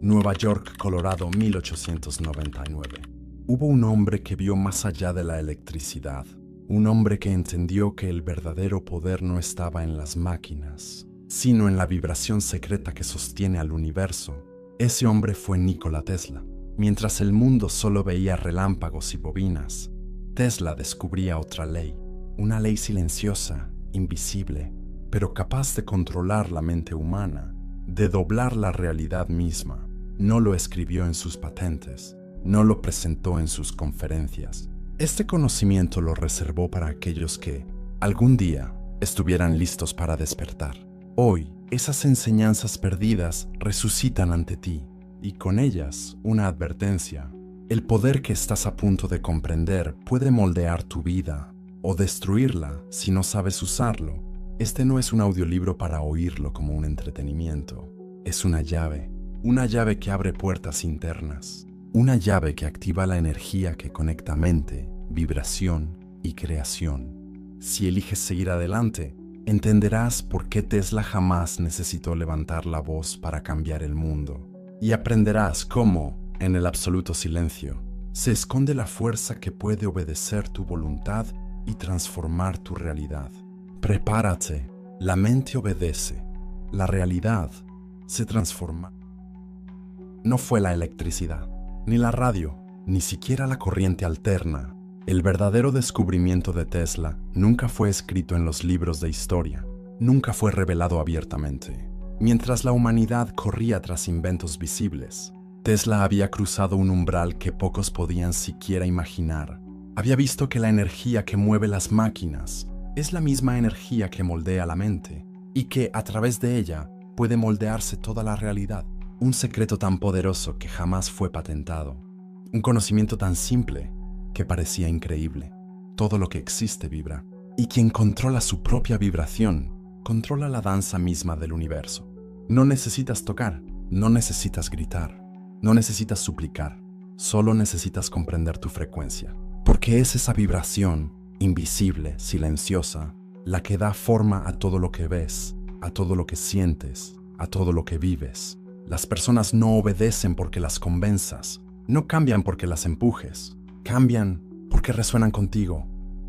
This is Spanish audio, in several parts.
Nueva York, Colorado, 1899. Hubo un hombre que vio más allá de la electricidad. Un hombre que entendió que el verdadero poder no estaba en las máquinas, sino en la vibración secreta que sostiene al universo. Ese hombre fue Nikola Tesla. Mientras el mundo solo veía relámpagos y bobinas, Tesla descubría otra ley. Una ley silenciosa, invisible, pero capaz de controlar la mente humana, de doblar la realidad misma. No lo escribió en sus patentes, no lo presentó en sus conferencias. Este conocimiento lo reservó para aquellos que, algún día, estuvieran listos para despertar. Hoy, esas enseñanzas perdidas resucitan ante ti, y con ellas una advertencia. El poder que estás a punto de comprender puede moldear tu vida, o destruirla si no sabes usarlo. Este no es un audiolibro para oírlo como un entretenimiento. Es una llave que abre puertas internas. Una llave que activa la energía que conecta mente, vibración y creación. Si eliges seguir adelante, entenderás por qué Tesla jamás necesitó levantar la voz para cambiar el mundo. Y aprenderás cómo, en el absoluto silencio, se esconde la fuerza que puede obedecer tu voluntad y transformar tu realidad. Prepárate, la mente obedece, la realidad se transforma. No fue la electricidad, ni la radio, ni siquiera la corriente alterna. El verdadero descubrimiento de Tesla nunca fue escrito en los libros de historia, nunca fue revelado abiertamente. Mientras la humanidad corría tras inventos visibles, Tesla había cruzado un umbral que pocos podían siquiera imaginar. Había visto que la energía que mueve las máquinas es la misma energía que moldea la mente, y que a través de ella puede moldearse toda la realidad. Un secreto tan poderoso que jamás fue patentado. Un conocimiento tan simple que parecía increíble. Todo lo que existe vibra, y quien controla su propia vibración, controla la danza misma del universo. No necesitas tocar, no necesitas gritar, no necesitas suplicar, solo necesitas comprender tu frecuencia. Porque es esa vibración, invisible, silenciosa, la que da forma a todo lo que ves, a todo lo que sientes, a todo lo que vives. Las personas no obedecen porque las convenzas, no cambian porque las empujes, cambian porque resuenan contigo.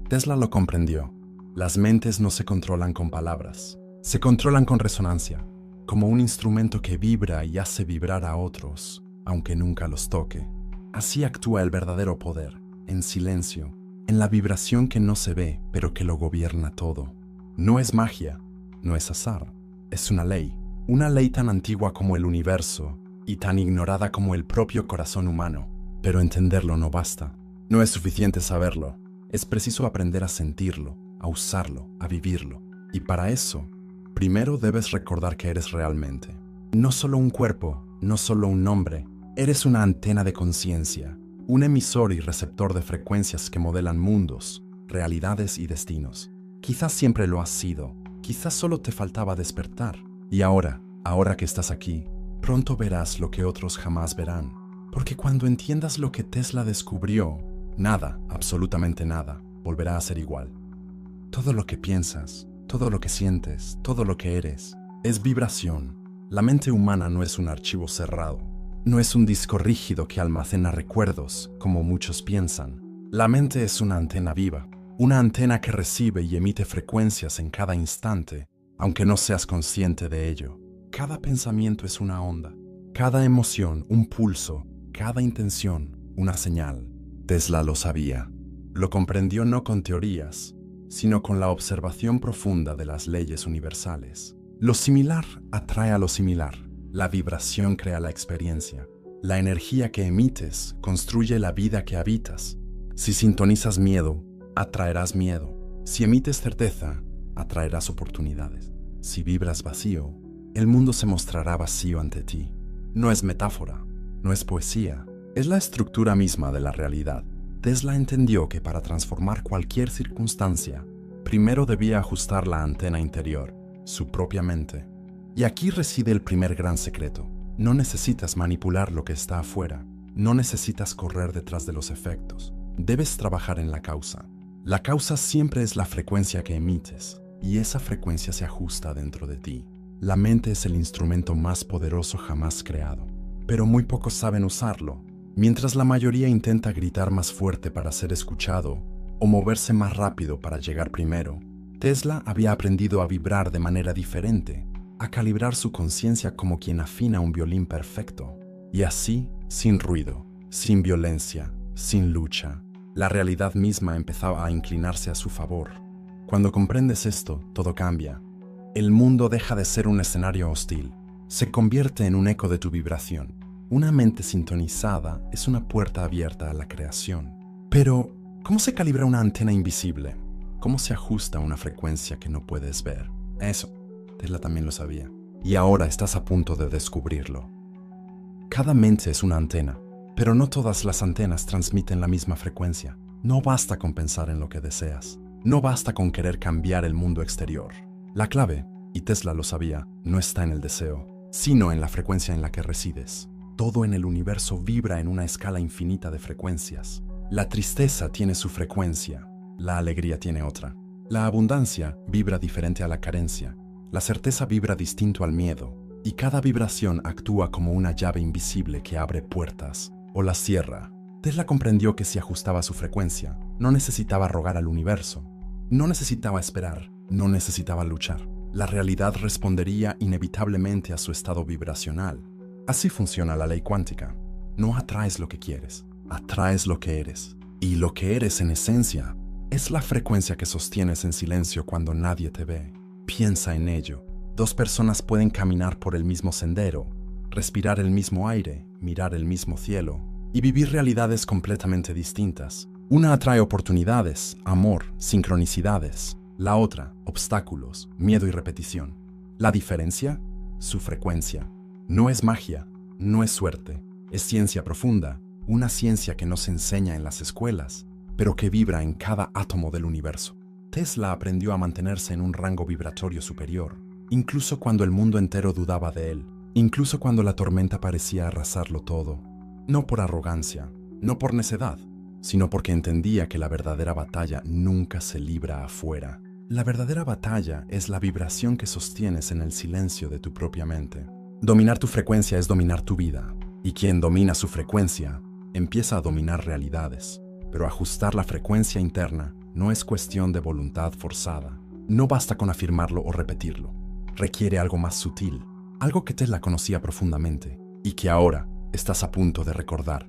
Tesla lo comprendió. Las mentes no se controlan con palabras, se controlan con resonancia, como un instrumento que vibra y hace vibrar a otros, aunque nunca los toque. Así actúa el verdadero poder, en silencio, en la vibración que no se ve, pero que lo gobierna todo. No es magia, no es azar, es una ley tan antigua como el universo y tan ignorada como el propio corazón humano. Pero entenderlo no basta. No es suficiente saberlo, es preciso aprender a sentirlo, a usarlo, a vivirlo. Y para eso, primero debes recordar que eres realmente. No solo un cuerpo, no solo un nombre, eres una antena de conciencia, un emisor y receptor de frecuencias que modelan mundos, realidades y destinos. Quizás siempre lo has sido, quizás solo te faltaba despertar. Y ahora que estás aquí, pronto verás lo que otros jamás verán. Porque cuando entiendas lo que Tesla descubrió, nada, absolutamente nada, volverá a ser igual. Todo lo que piensas, todo lo que sientes, todo lo que eres, es vibración. La mente humana no es un archivo cerrado, no es un disco rígido que almacena recuerdos, como muchos piensan. La mente es una antena viva, una antena que recibe y emite frecuencias en cada instante, aunque no seas consciente de ello. Cada pensamiento es una onda, cada emoción un pulso, cada intención una señal. Tesla lo sabía. Lo comprendió no con teorías, sino con la observación profunda de las leyes universales. Lo similar atrae a lo similar. La vibración crea la experiencia. La energía que emites construye la vida que habitas. Si sintonizas miedo, atraerás miedo. Si emites certeza, atraerás oportunidades. Si vibras vacío, el mundo se mostrará vacío ante ti. No es metáfora, no es poesía, es la estructura misma de la realidad. Tesla entendió que para transformar cualquier circunstancia, primero debía ajustar la antena interior, su propia mente. Y aquí reside el primer gran secreto. No necesitas manipular lo que está afuera, no necesitas correr detrás de los efectos. Debes trabajar en la causa. La causa siempre es la frecuencia que emites, y esa frecuencia se ajusta dentro de ti. La mente es el instrumento más poderoso jamás creado, pero muy pocos saben usarlo. Mientras la mayoría intenta gritar más fuerte para ser escuchado o moverse más rápido para llegar primero, Tesla había aprendido a vibrar de manera diferente, a calibrar su conciencia como quien afina un violín perfecto. Y así, sin ruido, sin violencia, sin lucha, la realidad misma empezaba a inclinarse a su favor. Cuando comprendes esto, todo cambia. El mundo deja de ser un escenario hostil, se convierte en un eco de tu vibración. Una mente sintonizada es una puerta abierta a la creación. Pero, ¿cómo se calibra una antena invisible? ¿Cómo se ajusta a una frecuencia que no puedes ver? Eso, Tesla también lo sabía. Y ahora estás a punto de descubrirlo. Cada mente es una antena, pero no todas las antenas transmiten la misma frecuencia. No basta con pensar en lo que deseas. No basta con querer cambiar el mundo exterior. La clave, y Tesla lo sabía, no está en el deseo, sino en la frecuencia en la que resides. Todo en el universo vibra en una escala infinita de frecuencias. La tristeza tiene su frecuencia, la alegría tiene otra. La abundancia vibra diferente a la carencia. La certeza vibra distinto al miedo. Y cada vibración actúa como una llave invisible que abre puertas o las cierra. Tesla comprendió que si ajustaba su frecuencia, no necesitaba rogar al universo. No necesitaba esperar, no necesitaba luchar. La realidad respondería inevitablemente a su estado vibracional. Así funciona la ley cuántica. No atraes lo que quieres, atraes lo que eres. Y lo que eres en esencia es la frecuencia que sostienes en silencio cuando nadie te ve. Piensa en ello. Dos personas pueden caminar por el mismo sendero, respirar el mismo aire, mirar el mismo cielo y vivir realidades completamente distintas. Una atrae oportunidades, amor, sincronicidades. La otra, obstáculos, miedo y repetición. La diferencia, su frecuencia. No es magia, no es suerte, es ciencia profunda, una ciencia que no se enseña en las escuelas, pero que vibra en cada átomo del universo. Tesla aprendió a mantenerse en un rango vibratorio superior, incluso cuando el mundo entero dudaba de él, incluso cuando la tormenta parecía arrasarlo todo. No por arrogancia, no por necedad, sino porque entendía que la verdadera batalla nunca se libra afuera. La verdadera batalla es la vibración que sostienes en el silencio de tu propia mente. Dominar tu frecuencia es dominar tu vida, y quien domina su frecuencia empieza a dominar realidades. Pero ajustar la frecuencia interna no es cuestión de voluntad forzada. No basta con afirmarlo o repetirlo. Requiere algo más sutil, algo que Tesla conocía profundamente y que ahora estás a punto de recordar.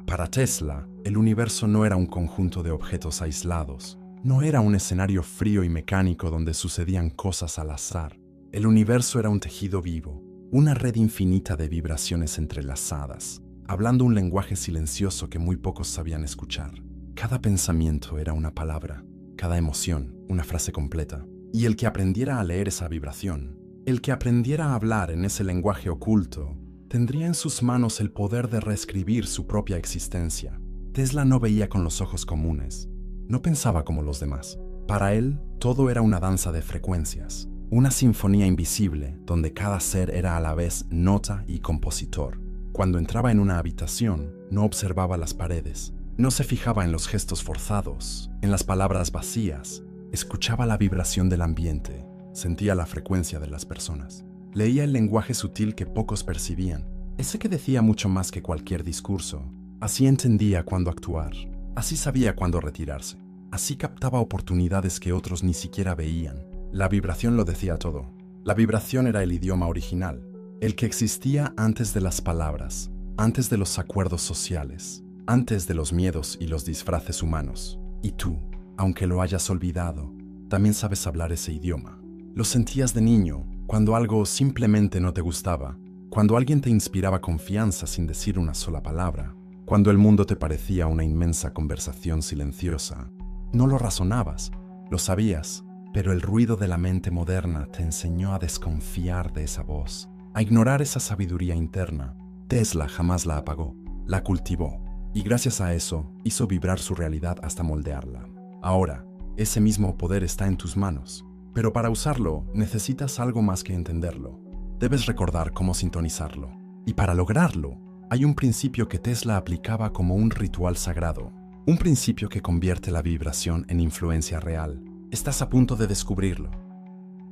Para Tesla, el universo no era un conjunto de objetos aislados, no era un escenario frío y mecánico donde sucedían cosas al azar. El universo era un tejido vivo, una red infinita de vibraciones entrelazadas, hablando un lenguaje silencioso que muy pocos sabían escuchar. Cada pensamiento era una palabra, cada emoción una frase completa. Y el que aprendiera a leer esa vibración, el que aprendiera a hablar en ese lenguaje oculto, tendría en sus manos el poder de reescribir su propia existencia. Tesla no veía con los ojos comunes, no pensaba como los demás. Para él, todo era una danza de frecuencias, una sinfonía invisible donde cada ser era a la vez nota y compositor. Cuando entraba en una habitación, no observaba las paredes, no se fijaba en los gestos forzados, en las palabras vacías. Escuchaba la vibración del ambiente, sentía la frecuencia de las personas. Leía el lenguaje sutil que pocos percibían, ese que decía mucho más que cualquier discurso. Así entendía cuándo actuar, así sabía cuándo retirarse, así captaba oportunidades que otros ni siquiera veían. La vibración lo decía todo. La vibración era el idioma original, el que existía antes de las palabras, antes de los acuerdos sociales, antes de los miedos y los disfraces humanos. Y tú, aunque lo hayas olvidado, también sabes hablar ese idioma. Lo sentías de niño, cuando algo simplemente no te gustaba, cuando alguien te inspiraba confianza sin decir una sola palabra, cuando el mundo te parecía una inmensa conversación silenciosa. No lo razonabas, lo sabías, pero el ruido de la mente moderna te enseñó a desconfiar de esa voz, a ignorar esa sabiduría interna. Tesla jamás la apagó, la cultivó, y gracias a eso hizo vibrar su realidad hasta moldearla. Ahora, ese mismo poder está en tus manos, pero para usarlo necesitas algo más que entenderlo. Debes recordar cómo sintonizarlo. Y para lograrlo, hay un principio que Tesla aplicaba como un ritual sagrado, un principio que convierte la vibración en influencia real. Estás a punto de descubrirlo.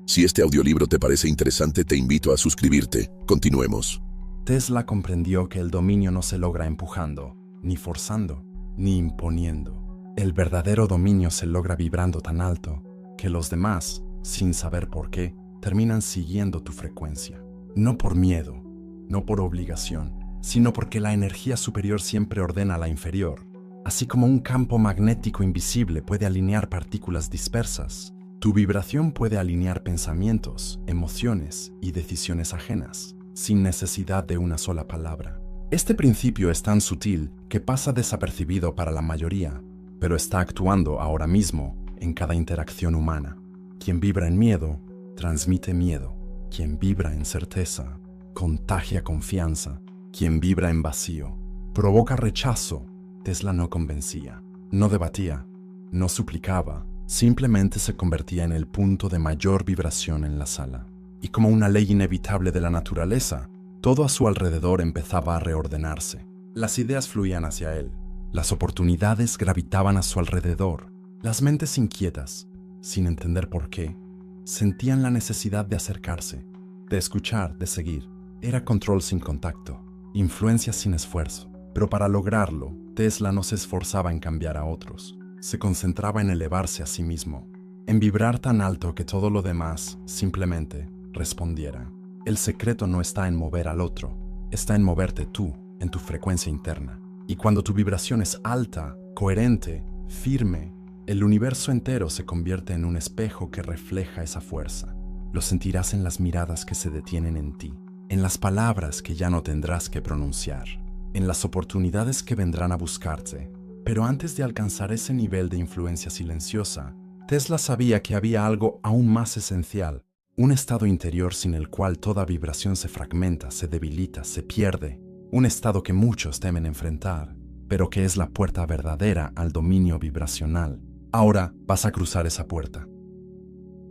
Si este audiolibro te parece interesante, te invito a suscribirte. Continuemos. Tesla comprendió que el dominio no se logra empujando, ni forzando, ni imponiendo. El verdadero dominio se logra vibrando tan alto que los demás, sin saber por qué, terminan siguiendo tu frecuencia. No por miedo, no por obligación, sino porque la energía superior siempre ordena a la inferior. Así como un campo magnético invisible puede alinear partículas dispersas, tu vibración puede alinear pensamientos, emociones y decisiones ajenas, sin necesidad de una sola palabra. Este principio es tan sutil que pasa desapercibido para la mayoría, pero está actuando ahora mismo en cada interacción humana. Quien vibra en miedo, transmite miedo. Quien vibra en certeza, contagia confianza. Quien vibra en vacío, provoca rechazo. Tesla no convencía, no debatía, no suplicaba, simplemente se convertía en el punto de mayor vibración en la sala. Y como una ley inevitable de la naturaleza, todo a su alrededor empezaba a reordenarse. Las ideas fluían hacia él, las oportunidades gravitaban a su alrededor. Las mentes inquietas, sin entender por qué, sentían la necesidad de acercarse, de escuchar, de seguir. Era control sin contacto, influencia sin esfuerzo. Pero para lograrlo, Tesla no se esforzaba en cambiar a otros. Se concentraba en elevarse a sí mismo, en vibrar tan alto que todo lo demás simplemente respondiera. El secreto no está en mover al otro, está en moverte tú, en tu frecuencia interna. Y cuando tu vibración es alta, coherente, firme, el universo entero se convierte en un espejo que refleja esa fuerza. Lo sentirás en las miradas que se detienen en ti, en las palabras que ya no tendrás que pronunciar, en las oportunidades que vendrán a buscarte. Pero antes de alcanzar ese nivel de influencia silenciosa, Tesla sabía que había algo aún más esencial, un estado interior sin el cual toda vibración se fragmenta, se debilita, se pierde, un estado que muchos temen enfrentar, pero que es la puerta verdadera al dominio vibracional. Ahora vas a cruzar esa puerta.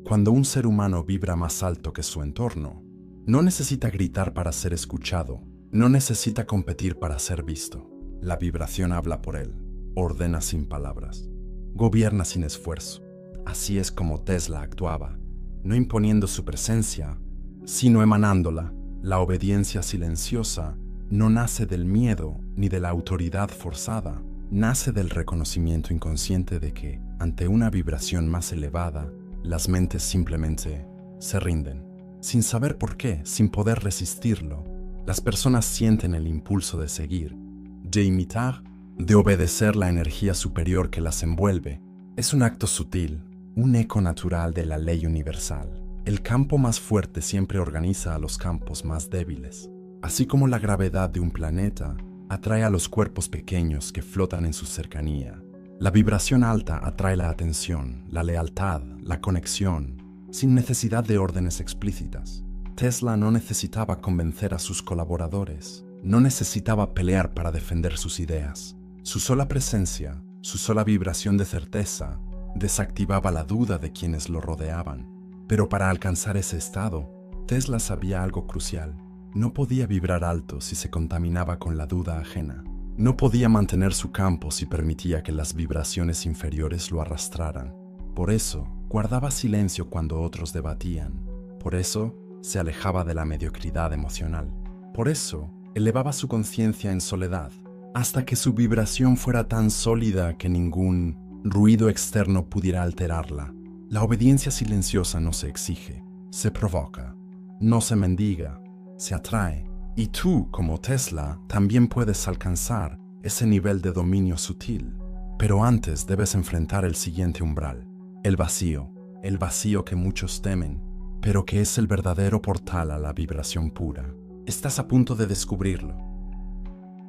Cuando un ser humano vibra más alto que su entorno, no necesita gritar para ser escuchado, no necesita competir para ser visto. La vibración habla por él, ordena sin palabras, gobierna sin esfuerzo. Así es como Tesla actuaba, no imponiendo su presencia, sino emanándola. La obediencia silenciosa no nace del miedo ni de la autoridad forzada, nace del reconocimiento inconsciente de que, ante una vibración más elevada, las mentes simplemente se rinden. Sin saber por qué, sin poder resistirlo, las personas sienten el impulso de seguir, de imitar, de obedecer la energía superior que las envuelve. Es un acto sutil, un eco natural de la ley universal. El campo más fuerte siempre organiza a los campos más débiles. Así como la gravedad de un planeta atrae a los cuerpos pequeños que flotan en su cercanía, la vibración alta atrae la atención, la lealtad, la conexión, sin necesidad de órdenes explícitas. Tesla no necesitaba convencer a sus colaboradores, no necesitaba pelear para defender sus ideas. Su sola presencia, su sola vibración de certeza, desactivaba la duda de quienes lo rodeaban. Pero para alcanzar ese estado, Tesla sabía algo crucial. No podía vibrar alto si se contaminaba con la duda ajena. No podía mantener su campo si permitía que las vibraciones inferiores lo arrastraran. Por eso, guardaba silencio cuando otros debatían. Por eso, se alejaba de la mediocridad emocional. Por eso, elevaba su conciencia en soledad, hasta que su vibración fuera tan sólida que ningún ruido externo pudiera alterarla. La obediencia silenciosa no se exige, se provoca, no se mendiga, se atrae. Y tú, como Tesla, también puedes alcanzar ese nivel de dominio sutil. Pero antes debes enfrentar el siguiente umbral, el vacío que muchos temen, pero que es el verdadero portal a la vibración pura. Estás a punto de descubrirlo.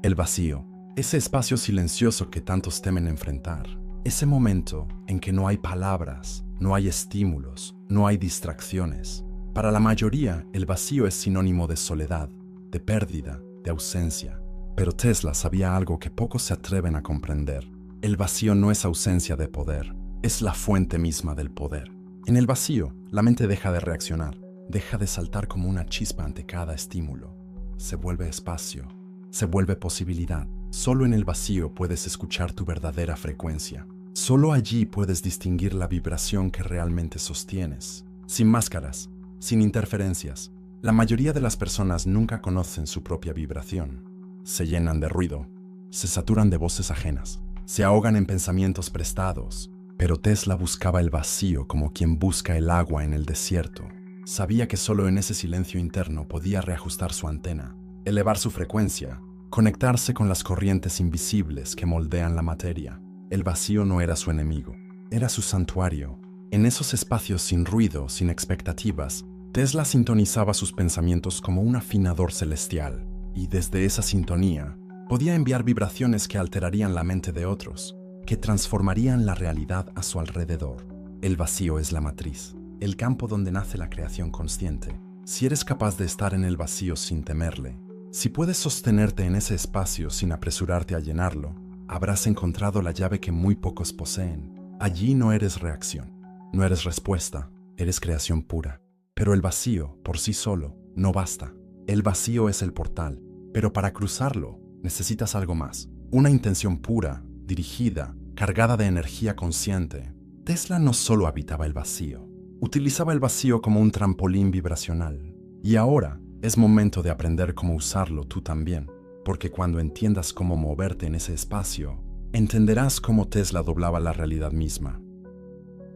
El vacío, ese espacio silencioso que tantos temen enfrentar, ese momento en que no hay palabras, no hay estímulos, no hay distracciones. Para la mayoría, el vacío es sinónimo de soledad, de pérdida, de ausencia. Pero Tesla sabía algo que pocos se atreven a comprender. El vacío no es ausencia de poder, es la fuente misma del poder. En el vacío, la mente deja de reaccionar, deja de saltar como una chispa ante cada estímulo. Se vuelve espacio, se vuelve posibilidad. Solo en el vacío puedes escuchar tu verdadera frecuencia. Solo allí puedes distinguir la vibración que realmente sostienes. Sin máscaras, sin interferencias, La mayoría de las personas nunca conocen su propia vibración. Se llenan de ruido, se saturan de voces ajenas, se ahogan en pensamientos prestados. Pero Tesla buscaba el vacío como quien busca el agua en el desierto. Sabía que solo en ese silencio interno podía reajustar su antena, elevar su frecuencia, conectarse con las corrientes invisibles que moldean la materia. El vacío no era su enemigo, era su santuario. En esos espacios sin ruido, sin expectativas, Tesla sintonizaba sus pensamientos como un afinador celestial, y desde esa sintonía podía enviar vibraciones que alterarían la mente de otros, que transformarían la realidad a su alrededor. El vacío es la matriz, el campo donde nace la creación consciente. Si eres capaz de estar en el vacío sin temerle, si puedes sostenerte en ese espacio sin apresurarte a llenarlo, habrás encontrado la llave que muy pocos poseen. Allí no eres reacción, no eres respuesta, eres creación pura. Pero el vacío, por sí solo, no basta. El vacío es el portal, pero para cruzarlo necesitas algo más. Una intención pura, dirigida, cargada de energía consciente. Tesla no solo habitaba el vacío, utilizaba el vacío como un trampolín vibracional. Y ahora es momento de aprender cómo usarlo tú también, porque cuando entiendas cómo moverte en ese espacio, entenderás cómo Tesla doblaba la realidad misma.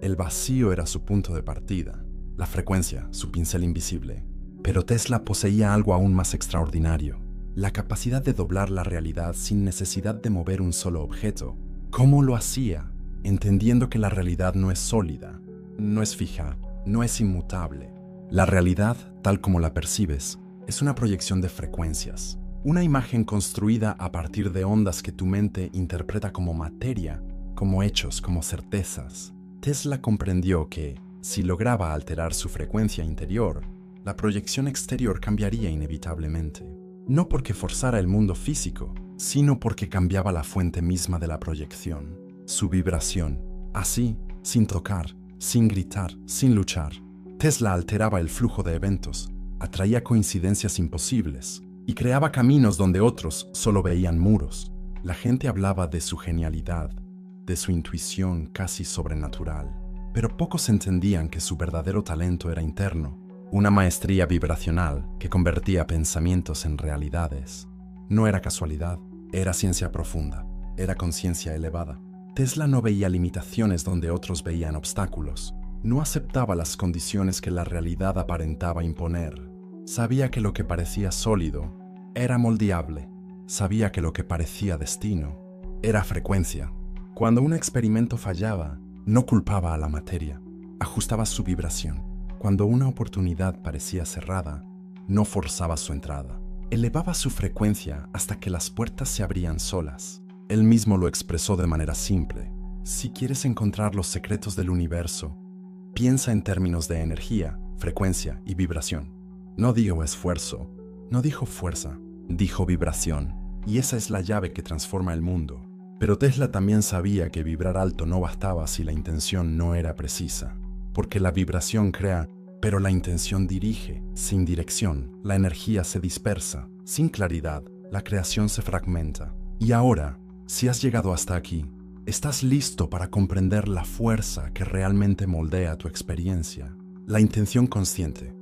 El vacío era su punto de partida, la frecuencia, su pincel invisible. Pero Tesla poseía algo aún más extraordinario, la capacidad de doblar la realidad sin necesidad de mover un solo objeto. ¿Cómo lo hacía? Entendiendo que la realidad no es sólida, no es fija, no es inmutable. La realidad, tal como la percibes, es una proyección de frecuencias, una imagen construida a partir de ondas que tu mente interpreta como materia, como hechos, como certezas. Tesla comprendió que, si lograba alterar su frecuencia interior, la proyección exterior cambiaría inevitablemente. No porque forzara el mundo físico, sino porque cambiaba la fuente misma de la proyección, su vibración. Así, sin tocar, sin gritar, sin luchar, Tesla alteraba el flujo de eventos, atraía coincidencias imposibles y creaba caminos donde otros solo veían muros. La gente hablaba de su genialidad, de su intuición casi sobrenatural, pero pocos entendían que su verdadero talento era interno, una maestría vibracional que convertía pensamientos en realidades. No era casualidad, era ciencia profunda, era conciencia elevada. Tesla no veía limitaciones donde otros veían obstáculos, no aceptaba las condiciones que la realidad aparentaba imponer. Sabía que lo que parecía sólido era moldeable, sabía que lo que parecía destino era frecuencia. Cuando un experimento fallaba, no culpaba a la materia, ajustaba su vibración. Cuando una oportunidad parecía cerrada, no forzaba su entrada. Elevaba su frecuencia hasta que las puertas se abrían solas. Él mismo lo expresó de manera simple. Si quieres encontrar los secretos del universo, piensa en términos de energía, frecuencia y vibración. No dijo esfuerzo, no dijo fuerza, dijo vibración. Y esa es la llave que transforma el mundo. Pero Tesla también sabía que vibrar alto no bastaba si la intención no era precisa. Porque la vibración crea, pero la intención dirige. Sin dirección, la energía se dispersa. Sin claridad, la creación se fragmenta. Y ahora, si has llegado hasta aquí, estás listo para comprender la fuerza que realmente moldea tu experiencia. La intención consciente.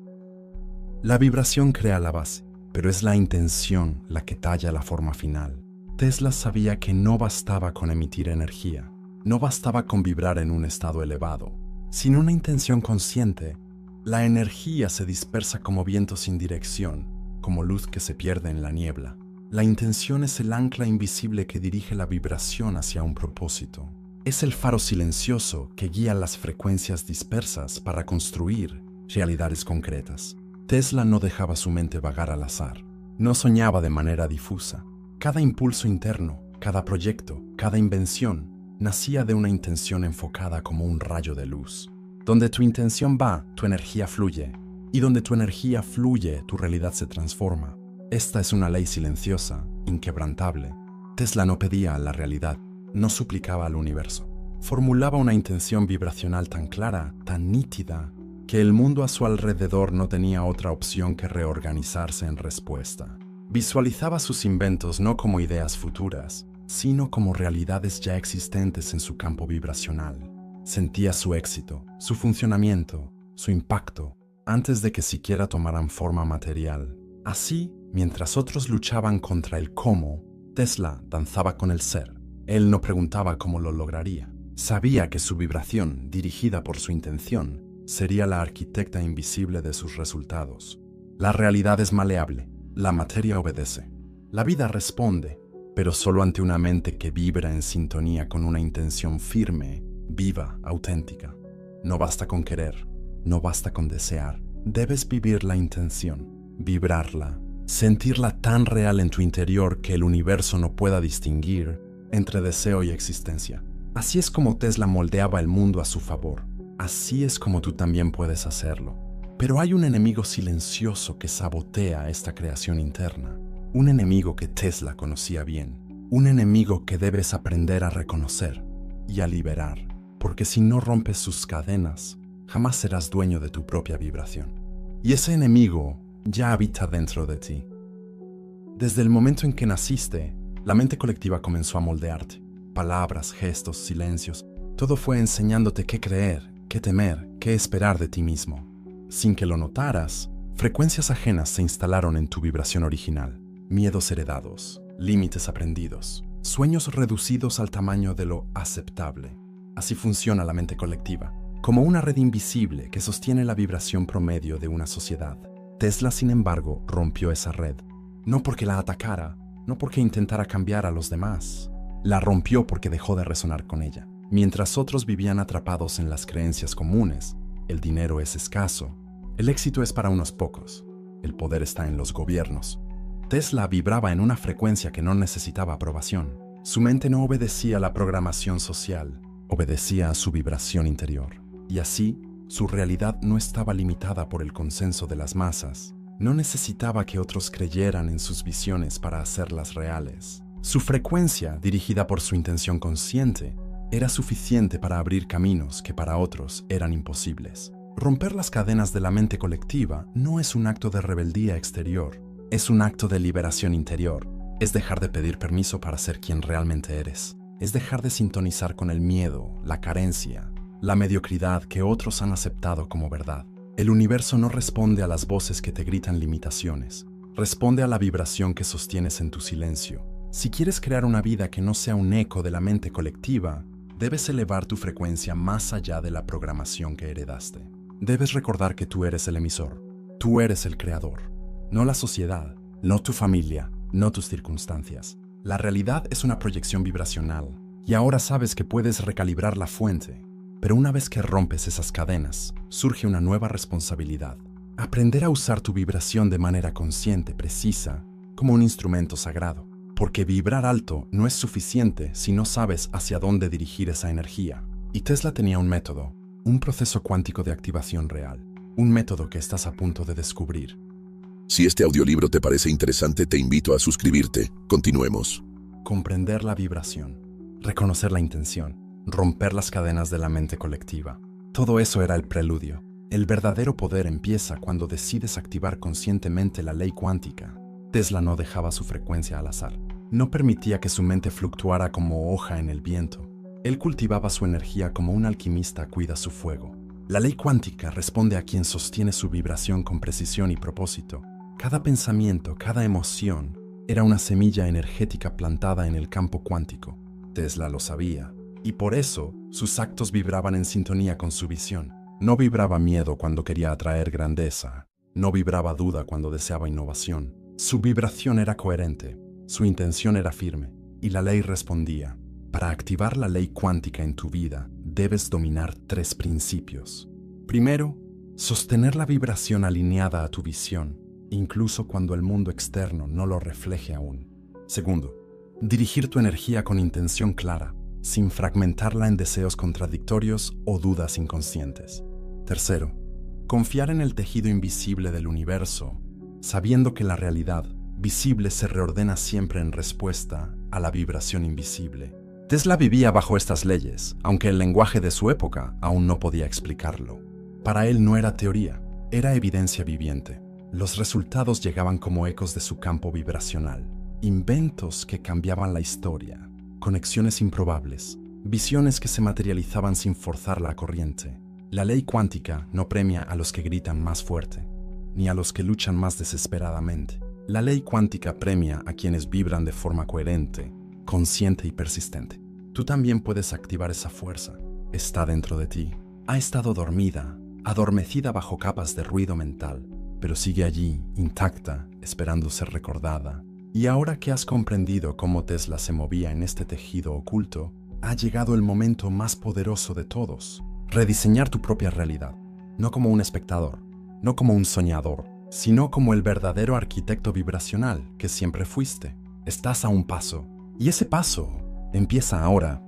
La vibración crea la base, pero es la intención la que talla la forma final. Tesla sabía que no bastaba con emitir energía, no bastaba con vibrar en un estado elevado. Sin una intención consciente, la energía se dispersa como viento sin dirección, como luz que se pierde en la niebla. La intención es el ancla invisible que dirige la vibración hacia un propósito. Es el faro silencioso que guía las frecuencias dispersas para construir realidades concretas. Tesla no dejaba su mente vagar al azar, no soñaba de manera difusa. Cada impulso interno, cada proyecto, cada invención, nacía de una intención enfocada como un rayo de luz. Donde tu intención va, tu energía fluye. Y donde tu energía fluye, tu realidad se transforma. Esta es una ley silenciosa, inquebrantable. Tesla no pedía a la realidad, no suplicaba al universo. Formulaba una intención vibracional tan clara, tan nítida, que el mundo a su alrededor no tenía otra opción que reorganizarse en respuesta. Visualizaba sus inventos no como ideas futuras, sino como realidades ya existentes en su campo vibracional. Sentía su éxito, su funcionamiento, su impacto, antes de que siquiera tomaran forma material. Así, mientras otros luchaban contra el cómo, Tesla danzaba con el ser. Él no preguntaba cómo lo lograría. Sabía que su vibración, dirigida por su intención, sería la arquitecta invisible de sus resultados. La realidad es maleable, la materia obedece. La vida responde, pero solo ante una mente que vibra en sintonía con una intención firme, viva, auténtica. No basta con querer, no basta con desear. Debes vivir la intención, vibrarla, sentirla tan real en tu interior que el universo no pueda distinguir entre deseo y existencia. Así es como Tesla moldeaba el mundo a su favor. Así es como tú también puedes hacerlo. Pero hay un enemigo silencioso que sabotea esta creación interna. Un enemigo que Tesla conocía bien. Un enemigo que debes aprender a reconocer y a liberar. Porque si no rompes sus cadenas, jamás serás dueño de tu propia vibración. Y ese enemigo ya habita dentro de ti. Desde el momento en que naciste, la mente colectiva comenzó a moldearte. Palabras, gestos, silencios, todo fue enseñándote qué creer, qué temer, qué esperar de ti mismo. Sin que lo notaras, frecuencias ajenas se instalaron en tu vibración original. Miedos heredados, límites aprendidos, sueños reducidos al tamaño de lo aceptable. Así funciona la mente colectiva, como una red invisible que sostiene la vibración promedio de una sociedad. Tesla, sin embargo, rompió esa red. No porque la atacara, no porque intentara cambiar a los demás. La rompió porque dejó de resonar con ella. Mientras otros vivían atrapados en las creencias comunes, el dinero es escaso, el éxito es para unos pocos, el poder está en los gobiernos. Tesla vibraba en una frecuencia que no necesitaba aprobación. Su mente no obedecía a la programación social, obedecía a su vibración interior. Y así, su realidad no estaba limitada por el consenso de las masas. No necesitaba que otros creyeran en sus visiones para hacerlas reales. Su frecuencia, dirigida por su intención consciente, era suficiente para abrir caminos que para otros eran imposibles. Romper las cadenas de la mente colectiva no es un acto de rebeldía exterior, es un acto de liberación interior. Es dejar de pedir permiso para ser quien realmente eres. Es dejar de sintonizar con el miedo, la carencia, la mediocridad que otros han aceptado como verdad. El universo no responde a las voces que te gritan limitaciones, responde a la vibración que sostienes en tu silencio. Si quieres crear una vida que no sea un eco de la mente colectiva, debes elevar tu frecuencia más allá de la programación que heredaste. Debes recordar que tú eres el emisor, tú eres el creador, no la sociedad, no tu familia, no tus circunstancias. La realidad es una proyección vibracional, y ahora sabes que puedes recalibrar la fuente. Pero una vez que rompes esas cadenas, surge una nueva responsabilidad. Aprender a usar tu vibración de manera consciente, precisa, como un instrumento sagrado. Porque vibrar alto no es suficiente si no sabes hacia dónde dirigir esa energía. Y Tesla tenía un método, un proceso cuántico de activación real. Un método que estás a punto de descubrir. Si este audiolibro te parece interesante, te invito a suscribirte. Continuemos. Comprender la vibración, reconocer la intención, romper las cadenas de la mente colectiva. Todo eso era el preludio. El verdadero poder empieza cuando decides activar conscientemente la ley cuántica. Tesla no dejaba su frecuencia al azar. No permitía que su mente fluctuara como hoja en el viento. Él cultivaba su energía como un alquimista cuida su fuego. La ley cuántica responde a quien sostiene su vibración con precisión y propósito. Cada pensamiento, cada emoción, era una semilla energética plantada en el campo cuántico. Tesla lo sabía, y por eso sus actos vibraban en sintonía con su visión. No vibraba miedo cuando quería atraer grandeza. No vibraba duda cuando deseaba innovación. Su vibración era coherente, su intención era firme, y la ley respondía. Para activar la ley cuántica en tu vida, debes dominar 3 principios. Primero, sostener la vibración alineada a tu visión, incluso cuando el mundo externo no lo refleje aún. Segundo, dirigir tu energía con intención clara, sin fragmentarla en deseos contradictorios o dudas inconscientes. Tercero, confiar en el tejido invisible del universo, sabiendo que la realidad visible se reordena siempre en respuesta a la vibración invisible. Tesla vivía bajo estas leyes, aunque el lenguaje de su época aún no podía explicarlo. Para él no era teoría, era evidencia viviente. Los resultados llegaban como ecos de su campo vibracional, inventos que cambiaban la historia, conexiones improbables, visiones que se materializaban sin forzar la corriente. La ley cuántica no premia a los que gritan más fuerte, ni a los que luchan más desesperadamente. La ley cuántica premia a quienes vibran de forma coherente, consciente y persistente. Tú también puedes activar esa fuerza. Está dentro de ti. Ha estado dormida, adormecida bajo capas de ruido mental, pero sigue allí, intacta, esperando ser recordada. Y ahora que has comprendido cómo Tesla se movía en este tejido oculto, ha llegado el momento más poderoso de todos. Rediseñar tu propia realidad, no como un espectador, no como un soñador, sino como el verdadero arquitecto vibracional que siempre fuiste. Estás a un paso, y ese paso empieza ahora.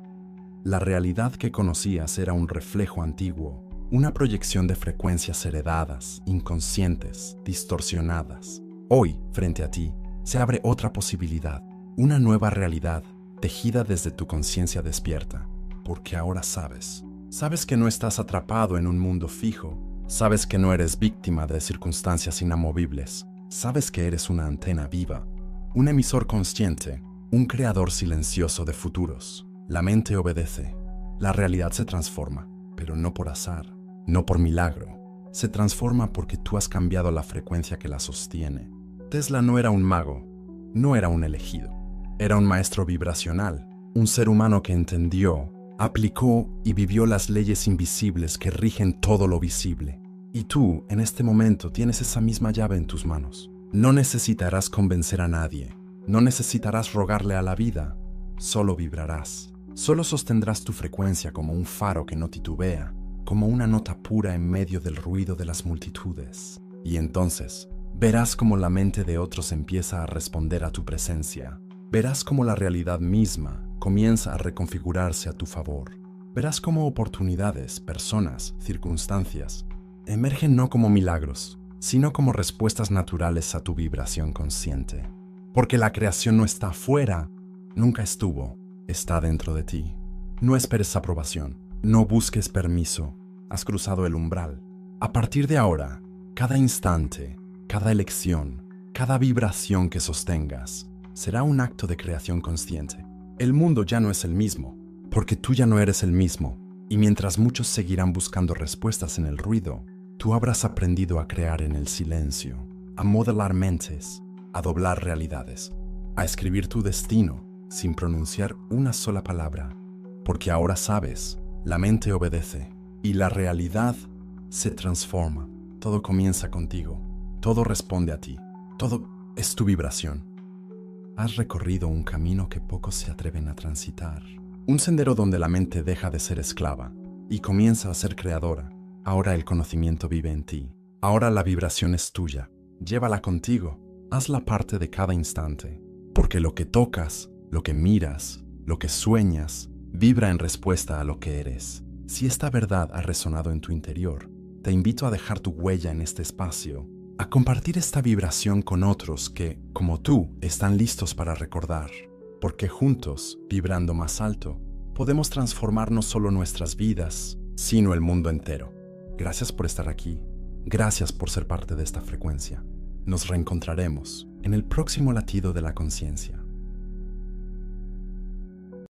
La realidad que conocías era un reflejo antiguo, una proyección de frecuencias heredadas, inconscientes, distorsionadas. Hoy, frente a ti, se abre otra posibilidad, una nueva realidad, tejida desde tu conciencia despierta, porque ahora sabes. Sabes que no estás atrapado en un mundo fijo, sabes que no eres víctima de circunstancias inamovibles, sabes que eres una antena viva, un emisor consciente, un creador silencioso de futuros. La mente obedece, la realidad se transforma, pero no por azar, no por milagro. Se transforma porque tú has cambiado la frecuencia que la sostiene. Tesla no era un mago, no era un elegido, era un maestro vibracional, un ser humano que entendió, aplicó y vivió las leyes invisibles que rigen todo lo visible. Y tú, en este momento, tienes esa misma llave en tus manos. No necesitarás convencer a nadie, no necesitarás rogarle a la vida, solo vibrarás. Solo sostendrás tu frecuencia como un faro que no titubea, como una nota pura en medio del ruido de las multitudes. Y entonces, verás cómo la mente de otros empieza a responder a tu presencia. Verás cómo la realidad misma comienza a reconfigurarse a tu favor. Verás cómo oportunidades, personas, circunstancias emergen no como milagros, sino como respuestas naturales a tu vibración consciente. Porque la creación no está afuera, nunca estuvo, está dentro de ti. No esperes aprobación, no busques permiso, has cruzado el umbral. A partir de ahora, cada instante, cada elección, cada vibración que sostengas, será un acto de creación consciente. El mundo ya no es el mismo, porque tú ya no eres el mismo, y mientras muchos seguirán buscando respuestas en el ruido, tú habrás aprendido a crear en el silencio, a modelar mentes, a doblar realidades, a escribir tu destino sin pronunciar una sola palabra, porque ahora sabes, la mente obedece y la realidad se transforma. Todo comienza contigo, todo responde a ti, todo es tu vibración. Has recorrido un camino que pocos se atreven a transitar, un sendero donde la mente deja de ser esclava y comienza a ser creadora. Ahora el conocimiento vive en ti, ahora la vibración es tuya, llévala contigo, hazla parte de cada instante, porque lo que tocas, lo que miras, lo que sueñas, vibra en respuesta a lo que eres. Si esta verdad ha resonado en tu interior, te invito a dejar tu huella en este espacio, a compartir esta vibración con otros que, como tú, están listos para recordar, porque juntos, vibrando más alto, podemos transformar no solo nuestras vidas, sino el mundo entero. Gracias por estar aquí, gracias por ser parte de esta frecuencia. Nos reencontraremos en el próximo latido de la conciencia.